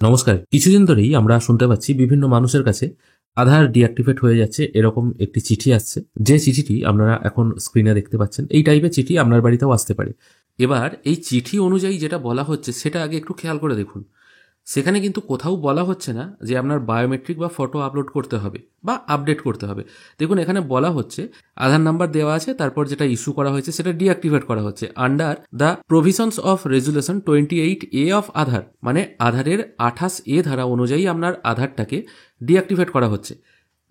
নমস্কার। কিছুদিন ধরেই আমরা শুনতে পাচ্ছি বিভিন্ন মানুষের কাছে আধার ডিঅ্যাক্টিভেট হয়ে যাচ্ছে এরকম একটি চিঠি আসছে। যে চিঠিটি আপনারা এখন স্ক্রিনে দেখতে পাচ্ছেন, এই টাইপের চিঠি আপনার বাড়িতেও আসতে পারে। এবার এই চিঠি অনুযায়ী যেটা বলা হচ্ছে সেটা আগে একটু খেয়াল করে দেখুন। সেখানে কিন্তু কোথাও বলা হচ্ছে না যে আপনার বায়োমেট্রিক বা ফটো আপলোড করতে হবে বা আপডেট করতে হবে। দেখুন, এখানে বলা হচ্ছে আধার নাম্বার দেওয়া আছে, তারপর যেটা ইস্যু করা হয়েছে সেটা ডিঅ্যাক্টিভেট করা হচ্ছে under the provisions of resolution 28A of Aadhaar, মানে আধারের 28A ধারা অনুযায়ী আপনার আধারটাকে ডিঅ্যাক্টিভেট করা হচ্ছে।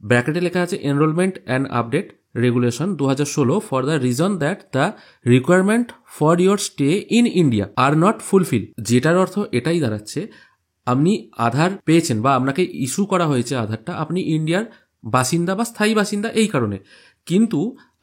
ব্র্যাকেটে লেখা আছে enrolment and update regulation 2016 for the reason that the requirement for your stay in India are not fulfil. যেটার অর্থ এটাই দাঁড়াচ্ছে, আপনি আধার পেয়েছেন বা আপনাকে ইস্যু করা হয়েছে আধারটা, আপনি ইন্ডিয়ার বাসিন্দা বা স্থায়ী বাসিন্দা এই কারণে, কিন্তু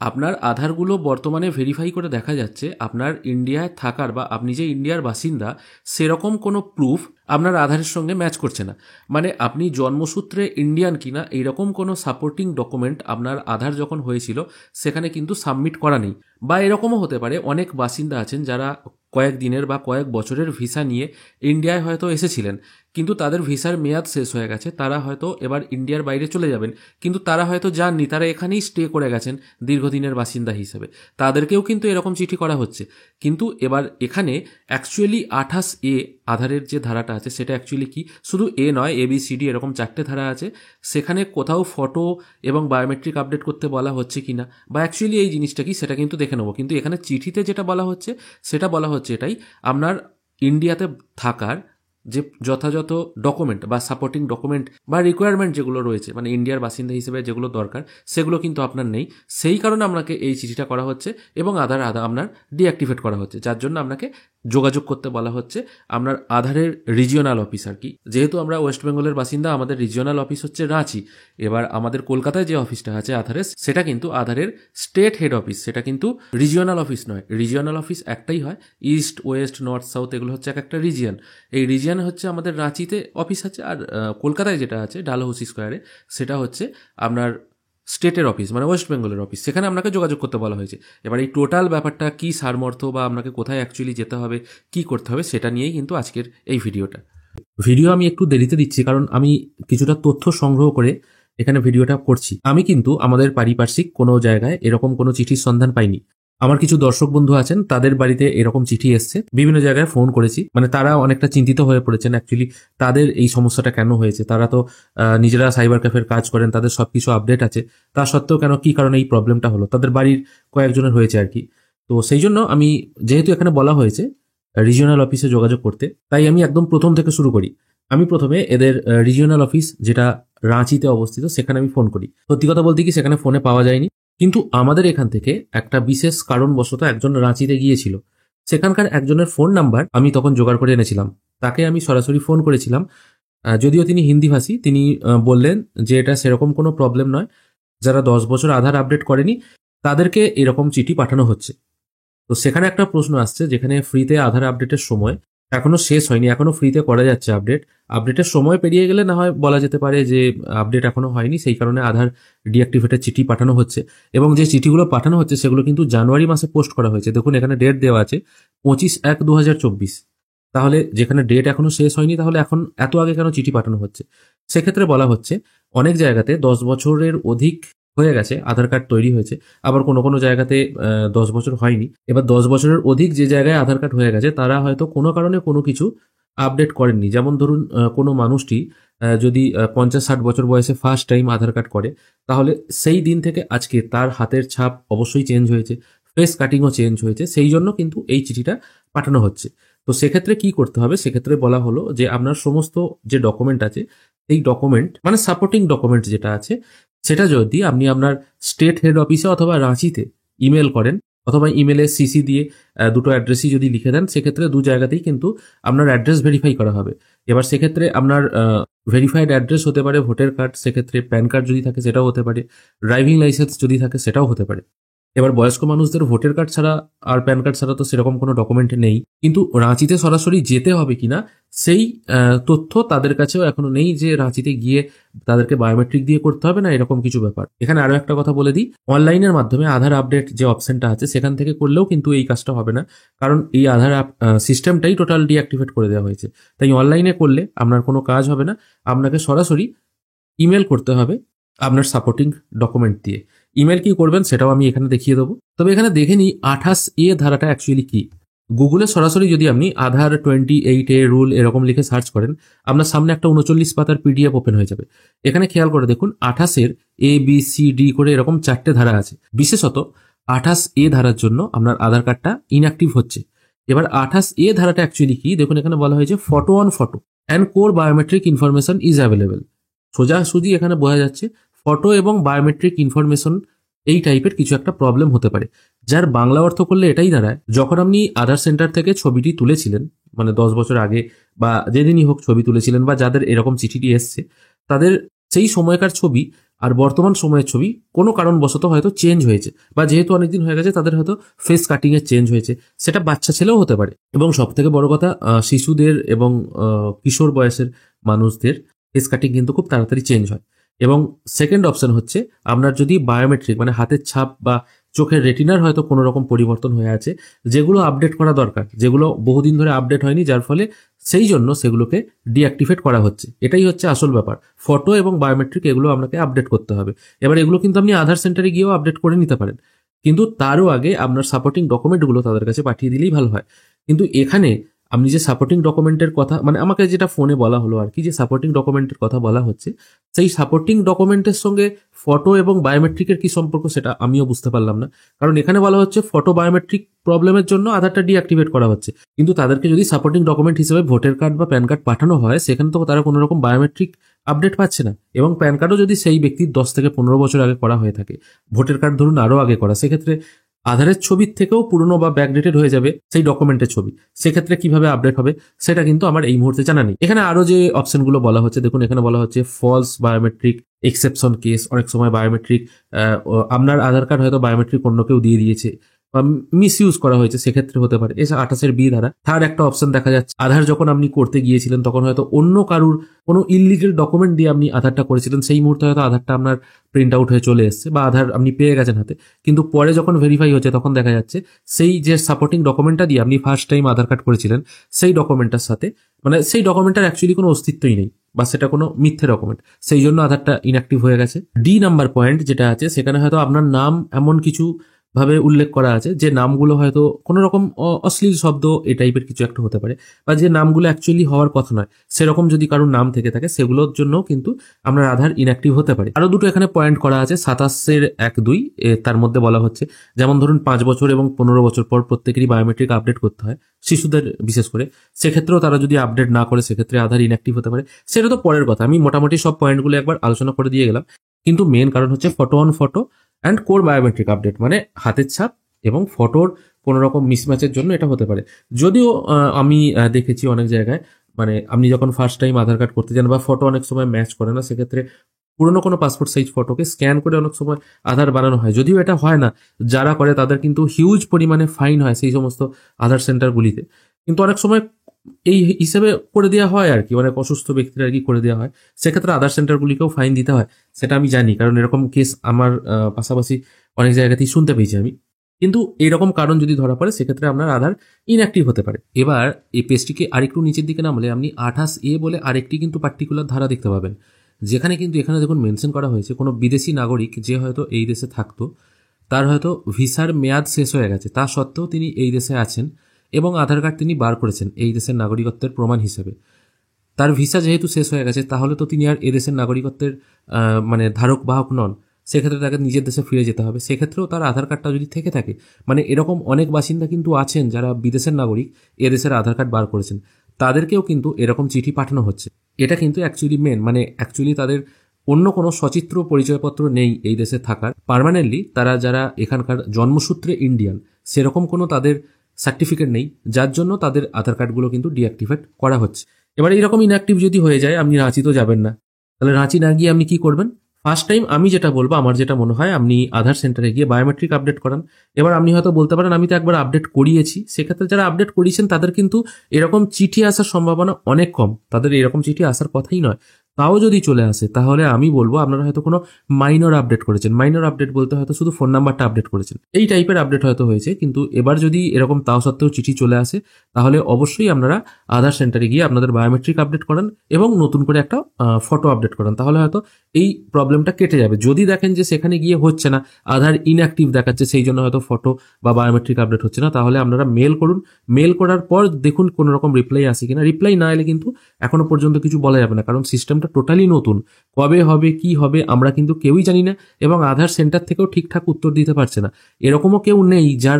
আপনার আধারগুলো বর্তমানে ভেরিফাই করে দেখা যাচ্ছে আপনার ইন্ডিয়ায় থাকার বা আপনি যে ইন্ডিয়ার বাসিন্দা সেরকম কোনো প্রুফ আপনার আধারের সঙ্গে ম্যাচ করছে না। মানে আপনি জন্মসূত্রে ইন্ডিয়ান কিনা এইরকম কোনো সাপোর্টিং ডকুমেন্ট আপনার আধার যখন হয়েছিল সেখানে কিন্তু সাবমিট করা নেই। বা এরকমও হতে পারে অনেক বাসিন্দা আছেন যারা কয়েক দিনের বা কয়েক বছরের ভিসা নিয়ে ইন্ডিয়ায় হয়তো এসেছিলেন, কিন্তু তাদের ভিসার মেয়াদ শেষ হয়ে গেছে, তারা হয়তো এবার ইন্ডিয়ার বাইরে চলে যাবেন, কিন্তু তারা হয়তো যাননি, তারা এখানেই স্টে করে গেছেন দীর্ঘদিনের বাসিন্দা হিসেবে। তাদেরকেও কিন্তু এরকম চিঠি করা হচ্ছে। কিন্তু এবার এখানে অ্যাকচুয়ালি 28A আধারের যে ধারাটা আছে সেটা অ্যাকচুয়ালি কি, শুধু এ নয়, ABCD এরকম 4টে ধারা আছে। সেখানে কোথাও ফটো এবং বায়োমেট্রিক আপডেট করতে বলা হচ্ছে কিনা বা অ্যাকচুয়ালি এই জিনিসটা কি সেটা কিন্তু দেখে নেবো। কিন্তু এখানে চিঠিতে যেটা বলা হচ্ছে সেটা বলা হচ্ছে এটাই, আপনার ইন্ডিয়াতে থাকার যে যথাযথ ডকুমেন্ট বা সাপোর্টিং ডকুমেন্ট বা রিকোয়ারমেন্ট যেগুলো রয়েছে, মানে ইন্ডিয়ার বাসিন্দা হিসেবে যেগুলো দরকার সেগুলো কিন্তু আপনার নেই। সেই কারণে আপনাকে এই চিঠিটা করা হচ্ছে এবং আধার আপনার ডিঅ্যাক্টিভেট করা হচ্ছে, যার জন্য আপনাকে যোগাযোগ করতে বলা হচ্ছে আপনার আধারের রিজিওনাল অফিস আর কি। যেহেতু আমরা ওয়েস্ট বেঙ্গলের বাসিন্দা, আমাদের রিজিওনাল অফিস হচ্ছে রাঁচি। এবার আমাদের কলকাতায় যে অফিসটা আছে আধারের, সেটা কিন্তু আধারের স্টেট হেড অফিস, সেটা কিন্তু রিজিওনাল অফিস নয়। রিজিওনাল অফিস একটাই হয়, ইস্ট ওয়েস্ট নর্থ সাউথ এগুলো হচ্ছে এক একটা রিজিয়ন। এই রিজিয়ন হচ্ছে আমাদের রাঁচিতে অফিস আছে, আর কলকাতায় যেটা আছে ডালহৌসি স্কোয়ারে সেটা হচ্ছে আপনার স্টেটের অফিস, মানে ওয়েস্ট বেঙ্গলের অফিস। সেখানে আপনাকে যোগাযোগ করতে বলা হয়েছে। এবার এই টোটাল ব্যাপারটা কি সারমর্থ বা আপনাকে কোথায় অ্যাকচুয়ালি যেতে হবে, কি করতে হবে, সেটা নিয়েই কিন্তু আজকের এই ভিডিওটা। ভিডিও আমি একটু দেরিতে দিচ্ছি কারণ আমি কিছুটা তথ্য সংগ্রহ করে এখানে ভিডিওটা করছি। আমি কিন্তু আমাদের পারিপার্শ্বিক কোনো জায়গায় এরকম কোনো চিঠির সন্ধান পাইনি। আমার কিছু দর্শক বন্ধু আছেন, তাদের বাড়িতে এরকম চিঠি এসছে, বিভিন্ন জায়গায় ফোন করেছি, মানে তারা অনেকটা চিন্তিত হয়ে পড়েছেন অ্যাকচুয়ালি তাদের এই সমস্যাটা কেন হয়েছে। তারা তো নিজেরা সাইবার ক্যাফের কাজ করেন, তাদের সবকিছু আপডেট আছে, তা সত্ত্বেও কেন কি কারণে এই প্রবলেমটা হলো, তাদের বাড়ির কয়েকজনের হয়েছে আর কি। তো সেই জন্য আমি, যেহেতু এখানে বলা হয়েছে রিজিওনাল অফিসে যোগাযোগ করতে, তাই আমি একদম প্রথম থেকে শুরু করি। আমি প্রথমে এদের রিজিওনাল অফিস যেটা রাঁচিতে অবস্থিত সেখানে আমি ফোন করি। সত্যি কথা বলতে কি, সেখানে ফোনে পাওয়া যায়নি, কিন্তু আমাদের এখান থেকে একটা বিশেষ কারণবশত একজন রাঁচিতে গিয়েছিল, সেখানকার একজনের ফোন নাম্বার আমি তখন জোগাড় করে এনেছিলাম। তাকে আমি সরাসরি ফোন করেছিলাম, যদিও তিনি হিন্দিভাষী। তিনি বললেন যে এটা সেরকম কোনো প্রবলেম নয়, যারা 10 বছর আধার আপডেট করেনি তাদেরকে এরকম চিঠি পাঠানো হচ্ছে। তো সেখানে একটা প্রশ্ন আসছে, যেখানে ফ্রিতে আধার আপডেটের সময় এখনো শেষ হয়নি, এখনো ফ্রিতে করা যাচ্ছে আপডেট, আপডেটের সময় পেরিয়ে গেলে না হয় বলা যেতে পারে যে আপডেট এখনো হয়নি, সেই কারণে আধার ডিঅ্যাক্টিভেটের চিঠি পাঠানো হচ্ছে। এবং যে চিঠিগুলো পাঠানো হচ্ছে সেগুলো কিন্তু জানুয়ারি মাসে পোস্ট করা হয়েছে। দেখুন এখানে ডেট দেওয়া আছে 25/1/2024। তাহলে যেখানে ডেট এখনো শেষ হয়নি, তাহলে এখন এত আগে কেন চিঠি পাঠানো হচ্ছে? সেক্ষেত্রে বলা হচ্ছে অনেক জায়গাতে 10 বছরের অধিক হয়ে গেছে আধার কার্ড তৈরি হয়েছে, আবার কোনো কোনো জায়গাতে 10 বছর হয়নি। এবার 10 বছরের অধিক যে জায়গায় আধার কার্ড হয়ে গেছে তারা হয়তো কোনো কারণে কোনো কিছু আপডেট করেননি। যেমন ধরুন কোনো মানুষটি যদি 50-60 বছর বয়সে ফার্স্ট টাইম আধার কার্ড করে, তাহলে সেই দিন থেকে আজকে তার হাতের ছাপ অবশ্যই চেঞ্জ হয়েছে, ফেস কাটিংও চেঞ্জ হয়েছে, সেই জন্য কিন্তু এই চিঠিটা পাঠানো হচ্ছে। তো সেক্ষেত্রে কি করতে হবে, সেক্ষেত্রে বলা হলো যে আপনার সমস্ত যে ডকুমেন্ট আছে, এই ডকুমেন্ট মানে সাপোর্টিং ডকুমেন্ট যেটা আছে সেটা যদি আপনি আপনার স্টেট হেড অফিসে অথবা রাঁচিতে ইমেল করেন, অথবা ইমেলে সিসি দিয়ে দুটো অ্যাড্রেসই যদি লিখে দেন, সেক্ষেত্রে দু জায়গাতেই কিন্তু আপনার অ্যাড্রেস ভেরিফাই করা হবে। এবার সেক্ষেত্রে আপনার ভেরিফাইড অ্যাড্রেস হতে পারে ভোটার কার্ড, সেক্ষেত্রে প্যান কার্ড যদি থাকে সেটাও হতে পারে, ড্রাইভিং লাইসেন্স যদি থাকে সেটাও হতে পারে। এবার বয়স্ক মানুষদের ভোটার কার্ড ছাড়া আর প্যান কার্ড ছাড়া তো সেরকম কোনো ডকুমেন্ট নেই, কিন্তু রাঁচিতে সরাসরি যেতে হবে কিনা সেই তথ্য তাদের কাছেও এখনো নেই, যে রাঁচিতে গিয়ে তাদেরকে বায়োমেট্রিক দিয়ে করতে হবে না, এরকম কিছু ব্যাপার। এখানে আরো একটা কথা বলে দিই, অনলাইনের মাধ্যমে আধার আপডেট যে অপশনটা আছে সেখান থেকে করলেও কিন্তু এই কাজটা হবে না, কারণ এই আধার সিস্টেমটাই টোটাল ডিঅ্যাক্টিভেট করে দেওয়া হয়েছে। তাই অনলাইনে করলে আপনার কোনো কাজ হবে না, আপনাকে সরাসরি ইমেল করতে হবে আপনার সাপোর্টিং ডকুমেন্ট দিয়ে। ইমেল কি করবেন সেটাও আমি এখানে দেখিয়ে দেবো। তবে এখানে দেখে নিই 28A ধারাটা অ্যাকচুয়ালি কি। গুগলে সরাসরি যদি আপনি আধার 28A রুল এরকম লিখে সার্চ করেন, আপনার সামনে একটা 39 পাতার পিডিএফ ওপেন হয়ে যাবে। এখানে খেয়াল করে দেখুন 28-এর ABCD করে এরকম 4টে ধারা আছে। বিশেষত 28A ধারার জন্য আপনার আধার কার্ডটা ইনঅ্যাক্টিভ হচ্ছে। এবার 28A ধারাটা অ্যাকচুয়ালি কি দেখুন, এখানে বলা হয়েছে photo on photo and core biometric information is available. সোজাসুজি এখানে বোঝা যাচ্ছে ফটো এবং বায়োমেট্রিক ইনফরমেশন এই টাইপের কিছু একটা প্রবলেম হতে পারে, যার বাংলা অর্থ করলে এটাই দাঁড়ায়, যখন আপনি আধার সেন্টার থেকে ছবিটি তুলেছিলেন, মানে 10 বছর আগে বা যেদিনই হোক ছবি তুলেছিলেন, বা যাদের এরকম চিঠিটি এসছে তাদের সেই সময়কার ছবি আর বর্তমান সময়ের ছবি কোনো কারণবশত হয়তো চেঞ্জ হয়েছে, বা যেহেতু অনেকদিন হয়ে গেছে তাদের হয়তো ফেস কাটিং এর চেঞ্জ হয়েছে, সেটা বাচ্চা ছেলেও হতে পারে। এবং সব থেকে বড় কথা, শিশুদের এবং কিশোর বয়সের মানুষদের ফেস কাটিং কিন্তু খুব তাড়াতাড়ি চেঞ্জ হয়। এবং সেকেন্ড অপশন হচ্ছে, আপনার যদি বায়োমেট্রিক মানে হাতের ছাপ বা চোখের রেটিনার হয়তো কোনো রকম পরিবর্তন হয়ে আছে, যেগুলো আপডেট করা দরকার, যেগুলো বহুদিন ধরে আপডেট হয়নি, যার ফলে সেই জন্য সেগুলোকে ডিঅ্যাক্টিভেট করা হচ্ছে। এটাই হচ্ছে আসল ব্যাপার। ফটো এবং বায়োমেট্রিক এগুলো আপনাকে আপডেট করতে হবে। এবার এগুলো কিন্তু আপনি আধার সেন্টারে গিয়েও আপডেট করে নিতে পারেন, কিন্তু তারও আগে আপনার সাপোর্টিং ডকুমেন্টগুলো তাদের কাছে পাঠিয়ে দিলেই ভালো হয়। কিন্তু এখানে আপনি যে সাপোর্টিং ডকুমেন্টের কথা, মানে আমাকে যেটা ফোনে বলা হলো আর কি, যে সাপোর্টিং ডকুমেন্টের কথা বলা হচ্ছে, সেই সাপোর্টিং ডকুমেন্টের সঙ্গে ফটো এবং বায়োমেট্রিকের কি সম্পর্ক সেটা আমিও বুঝতে পারলাম না। কারণ এখানে বলা হচ্ছে ফটো বায়োমেট্রিক প্রবলেমের জন্য আধারটা ডিঅ্যাক্টিভেট করা হচ্ছে, কিন্তু তাদেরকে যদি সাপোর্টিং ডকুমেন্ট হিসেবে ভোটার কার্ড বা প্যান কার্ড পাঠানো হয়, সেখানে তো তারা কোনো রকম বায়োমেট্রিক আপডেট পাচ্ছে না। এবং প্যান কার্ডও যদি সেই ব্যক্তির 10 থেকে 15 বছর আগে করা হয়ে থাকে, ভোটার কার্ড ধরুন আরও আগে করা, সেক্ষেত্রে আধারের ছবির থেকেও পুরনো বা ব্যাকডেটেড হয়ে যাবে সেই ডকুমেন্টের ছবি। সেক্ষেত্রে কিভাবে আপডেট হবে সেটা কিন্তু আমার এই মুহূর্তে জানা নেই। এখানে আরো যে অপশনগুলো বলা হচ্ছে দেখুন, এখানে বলা হচ্ছে ফলস বায়োমেট্রিক এক্সেপশন কেস। অনেক সময় বায়োমেট্রিক আপনার আধার কার্ড হয়তো বায়োমেট্রিক অন্য কেউ দিয়ে দিয়েছে বা মিস ইউজ করা হয়েছে, সেক্ষেত্রে হতে পারে। এছাড়া 28-এর B ধারা থার্ড একটা অপশন দেখা যাচ্ছে, আধার যখন আপনি করতে গিয়েছিলেন তখন হয়তো অন্য কারুর কোনো ইললিগেল ডকুমেন্ট দিয়ে আপনি আধারটা করেছিলেন, সেই মুহূর্তে হয়তো আধারটা আপনার প্রিন্ট আউট হয়ে চলে এসছে বা আধার আপনি পেয়ে গেছেন হাতে, কিন্তু পরে যখন ভেরিফাই হচ্ছে তখন দেখা যাচ্ছে সেই যে সাপোর্টিং ডকুমেন্টটা দিয়ে আপনি ফার্স্ট টাইম আধার কার্ড করেছিলেন, সেই ডকুমেন্টটার সাথে মানে সেই ডকুমেন্টটার অ্যাকচুয়ালি কোনো অস্তিত্বই নেই, বা সেটা কোনো মিথ্যে ডকুমেন্ট, সেই জন্য আধারটা ইনঅ্যাক্টিভ হয়ে গেছে। D নাম্বার পয়েন্ট যেটা আছে, সেখানে হয়তো আপনার নাম এমন কিছু ভাবে উল্লেখ করা আছে যে নামগুলো হয়তো কোনো রকম অশ্লীল শব্দ এই টাইপের কিছু একটা হতে পারে, বা যে নামগুলো অ্যাকচুয়ালি হওয়ার কথা নয় সেরকম যদি কারোর নাম থেকে থাকে, সেগুলোর জন্য কিন্তু আপনার আধার ইনঅ্যাক্টিভ হতে পারে। আরো দুটো এখানে পয়েন্ট করা আছে 27-1-2, তার মধ্যে বলা হচ্ছে যেমন ধরুন 5 বছর এবং 15 বছর পর প্রত্যেকেরই বায়োমেট্রিক আপডেট করতে হয়, শিশুদের বিশেষ করে, সেক্ষেত্রেও তারা যদি আপডেট না করে সেক্ষেত্রে আধার ইনঅ্যাক্টিভ হতে পারে। সেটা তো পরের কথা, আমি মোটামুটি সব পয়েন্টগুলো একবার আলোচনা করে দিয়ে গেলাম। কিন্তু মেন কারণ হচ্ছে photo on photo and core biometric update, মানে হাতের ছাপ এবং ফটোর কোনো রকম মিসম্যাচের জন্য এটা হতে পারে। যদিও আমি দেখেছি অনেক জায়গায়, মানে আপনি যখন ফার্স্ট টাইম আধার কার্ড করতে যান বা ফটো অনেক সময় ম্যাচ করে না, সেক্ষেত্রে পুরোনো কোনো পাসপোর্ট সাইজ ফটোকে স্ক্যান করে অনেক সময় আধার বানানো হয়। যদিও এটা হয় না, যারা করে তাদের কিন্তু হিউজ পরিমাণে ফাইন হয় সেই সমস্ত আধার সেন্টারগুলিতে, কিন্তু অনেক সময় এই হিসেবে করে দেওয়া হয় আর কি, অনেক অসুস্থ ব্যক্তিরা আর কি করে দেওয়া হয়, সেক্ষেত্রে আধার সেন্টারগুলিকেও ফাইন দিতে হয়, সেটা আমি জানি, কারণ এরকম কেস আমার পাশাপাশি অনেক জায়গাতেই শুনতে পেয়েছি আমি। কিন্তু এইরকম কারণ যদি ধরা পড়ে সেক্ষেত্রে আপনার আধার ইনঅ্যাক্টিভ হতে পারে। এবার এই পেজটিকে আরেকটু নিচের দিকে নামলে আপনি 28A বলে আরেকটি কিন্তু পার্টিকুলার ধারা দেখতে পাবেন, যেখানে কিন্তু এখানে দেখুন মেনশন করা হয়েছে কোনো বিদেশি নাগরিক যে হয়তো এই দেশে থাকতো, তার হয়তো ভিসার মেয়াদ শেষ হয়ে গেছে, তা সত্ত্বেও তিনি এই দেশে আছেন এবং আধার কার্ড তিনি বার করেছেন এই দেশের নাগরিকত্বের প্রমাণ হিসেবে। তার ভিসা যেহেতু শেষ হয়ে গেছে, তাহলে তো তিনি আর এদেশের নাগরিকত্বের মানে ধারক বাহক নন, সেক্ষেত্রে তাকে নিজের দেশে ফিরে যেতে হবে। সেক্ষেত্রেও তার আধার কার্ডটা যদি থেকে থাকে, মানে এরকম অনেক বাসিন্দা কিন্তু আছেন যারা বিদেশের নাগরিক এদেশের আধার কার্ড বার করেছেন, তাদেরকেও কিন্তু এরকম চিঠি পাঠানো হচ্ছে। এটা কিন্তু অ্যাকচুয়ালি মেন, মানে অ্যাকচুয়ালি তাদের অন্য কোনো সচিত্র পরিচয়পত্র নেই এই দেশে থাকার, পার্মানেন্টলি তারা যারা এখানকার জন্মসূত্রে ইন্ডিয়ান, সেরকম কোনো তাদের সার্টিফিকেট নেই, যার জন্য তাদের আধার কার্ডগুলো কিন্তু ডিঅ্যাক্টিভেট করা হচ্ছে। এবার এইরকম ইনঅ্যাক্টিভ যদি হয়ে যায়, আপনি রাঁচি তো যাবেন না, তাহলে রাঁচি না গিয়ে আপনি কি করবেন, ফার্স্ট টাইম আমি যেটা বলবো, আমার যেটা মনে হয়, আপনি আধার সেন্টারে গিয়ে বায়োমেট্রিক আপডেট করান। এবার আপনি হয়তো বলতে পারেন আমি তো একবার আপডেট করিয়েছি, সেক্ষেত্রে যারা আপডেট করিয়েছেন তাদের কিন্তু এরকম চিঠি আসার সম্ভাবনা অনেক কম, তাদের এরকম চিঠি আসার কথাই নয়। তাও যদি চলে আসে তাহলে আমি বলবো আপনারা হয়তো কোনো মাইনর আপডেট করেছেন। মাইনর আপডেট বলতে হয়তো শুধু ফোন নাম্বারটা আপডেট করেছেন, এই টাইপের আপডেট হয়তো হয়েছে। কিন্তু এবার যদি এরকম তাও সত্ত্বেও চিঠি চলে আসে, তাহলে অবশ্যই আপনারা আধার সেন্টারে গিয়ে আপনাদের বায়োমেট্রিক আপডেট করান এবং নতুন করে একটা ফটো আপডেট করান, তাহলে হয়তো এই প্রবলেমটা কেটে যাবে। যদি দেখেন যে সেখানে গিয়ে হচ্ছে না, আধার ইনঅ্যাক্টিভ দেখাচ্ছে, সেই জন্য হয়তো ফটো বা বায়োমেট্রিক আপডেট হচ্ছে না, তাহলে আপনারা মেল করুন। মেল করার পর দেখুন কোনো রকম রিপ্লাই আসে কিনা। রিপ্লাই না এলে কিন্তু এখনো পর্যন্ত কিছু বলা যাবে না, কারণ সিস্টেমটা টোটালি নতুন। কবে হবে কি হবে আমরা কিন্তু কেউই জানি না, এবং আধার সেন্টার থেকেও ঠিকঠাক উত্তর দিতে পারছে না। এরকমও কেউ নেই যার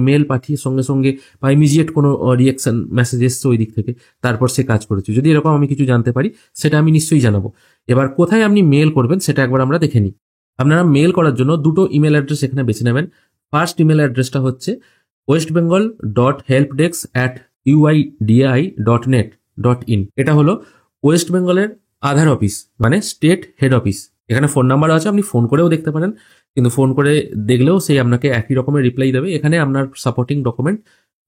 মেল পাঠিয়ে সঙ্গে সঙ্গে বা ইমিডিয়েট কোনো রিয়াকশন মেসেজ এসছে ওই দিক থেকে, তারপর সে কাজ করেছে। যদি এরকম আমি কিছু জানতে পারি সেটা আমি নিশ্চয়ই জানাবো। এবার কোথায় আপনি মেল করবেন সেটা একবার আমরা দেখে নিই। আপনারা মেল করার জন্য দুটো ইমেল অ্যাড্রেস এখানে বেছে নেবেন। ফার্স্ট ইমেল অ্যাড্রেসটা হচ্ছে westbengal.helpdesk@uidai.net.in। এটা হলো ওয়েস্ট বেঙ্গলের আধার অফিস, মানে স্টেট হেড অফিস। এখানে ফোন নাম্বার আছে, আপনি ফোন করেও দেখতে পারেন, কিন্তু ফোন করে দেখলেও সেই আপনাকে একই রকমের রিপ্লাই দেবে। এখানে আপনার সাপোর্টিং ডকুমেন্ট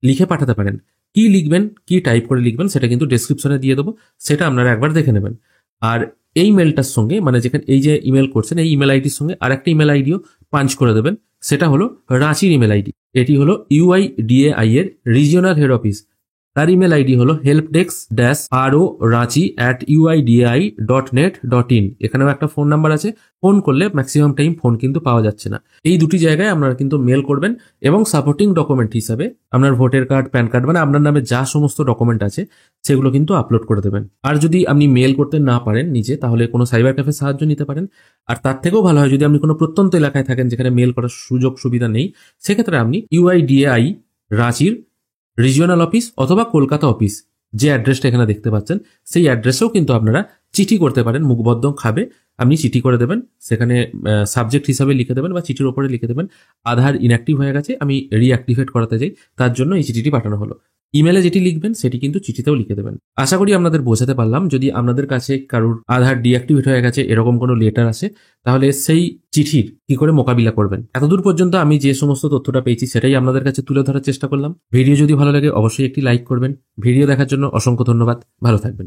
লিখে পাঠাতে পারেন। কি লিখবেন, কি টাইপ করে লিখবেন সেটা কিন্তু ডেসক্রিপশনে দিয়ে দেবো, সেটা আপনারা একবার দেখে নেবেন। আর এই মেলটার সঙ্গে, মানে যেখানে এই যে ইমেল করছেন এই ইমেল আইডির সঙ্গে আরেকটা ইমেল আইডিও পাঞ্চ করে দেবেন, সেটা হলো রাঁচির ইমেল আইডি। এটি হলো UIDAI এর রিজিওনাল হেড অফিস, তার ইমেল আইডি হলো helpdesk-ro@uidai.net.in। এখানেও একটা ফোন নাম্বার আছে, ফোন করলে ম্যাক্সিমাম টাইম ফোন কিন্তু পাওয়া যাচ্ছে না। এই দুটি জায়গায় আপনারা কিন্তু মেল করবেন, এবং সাপোর্টিং ডকুমেন্ট হিসাবে আপনার ভোটার কার্ড, প্যান কার্ড, মানে আপনার নামে যা সমস্ত ডকুমেন্ট আছে সেগুলো কিন্তু আপলোড করে দেবেন। আর যদি আপনি মেল করতে না পারেন নিজে, তাহলে কোনো সাইবার ক্যাফে সাহায্য নিতে পারেন। আর তার থেকেও ভালো হয় যদি আপনি কোনো প্রত্যন্ত এলাকায় থাকেন যেখানে মেল করার সুযোগ সুবিধা নেই, সেক্ষেত্রে আপনি UIDAI রাঁচির রিজিওনাল অফিস অথবা কলকাতা অফিস, যে অ্যাড্রেসটা এখানে দেখতে পাচ্ছেন, সেই অ্যাড্রেসেও কিন্তু আপনারা চিঠি করতে পারেন। মুখবদ্ধ খাবে, আপনি চিঠি করে দেবেন, সেখানে সাবজেক্ট হিসাবে লিখে দেবেন বা চিঠির ওপরে লিখে দেবেন আধার ইনঅ্যাক্টিভ হয়ে গেছে, আমি রিঅ্যাক্টিভেট করাতে চাই, তার জন্য এই চিঠিটি পাঠানো হলো। ইমেলে যেটি লিখবেন সেটি কিন্তু চিঠিতেও লিখে দেবেন। আশা করি আপনাদের বোঝাতে পারলাম। যদি আপনাদের কাছে কারোর আধার ডিঅ্যাক্টিভেট হয়ে গেছে এরকম কোনো লেটার আসে, তাহলে সেই চিঠির কি করে মোকাবিলা করবেন। এতদূর পর্যন্ত আমি যে সমস্ত তথ্যটা পেয়েছি সেটাই আপনাদের কাছে তুলে ধরার চেষ্টা করলাম। ভিডিও যদি ভালো লাগে অবশ্যই একটি লাইক করবেন। ভিডিও দেখার জন্য অসংখ্য ধন্যবাদ। ভালো থাকবেন।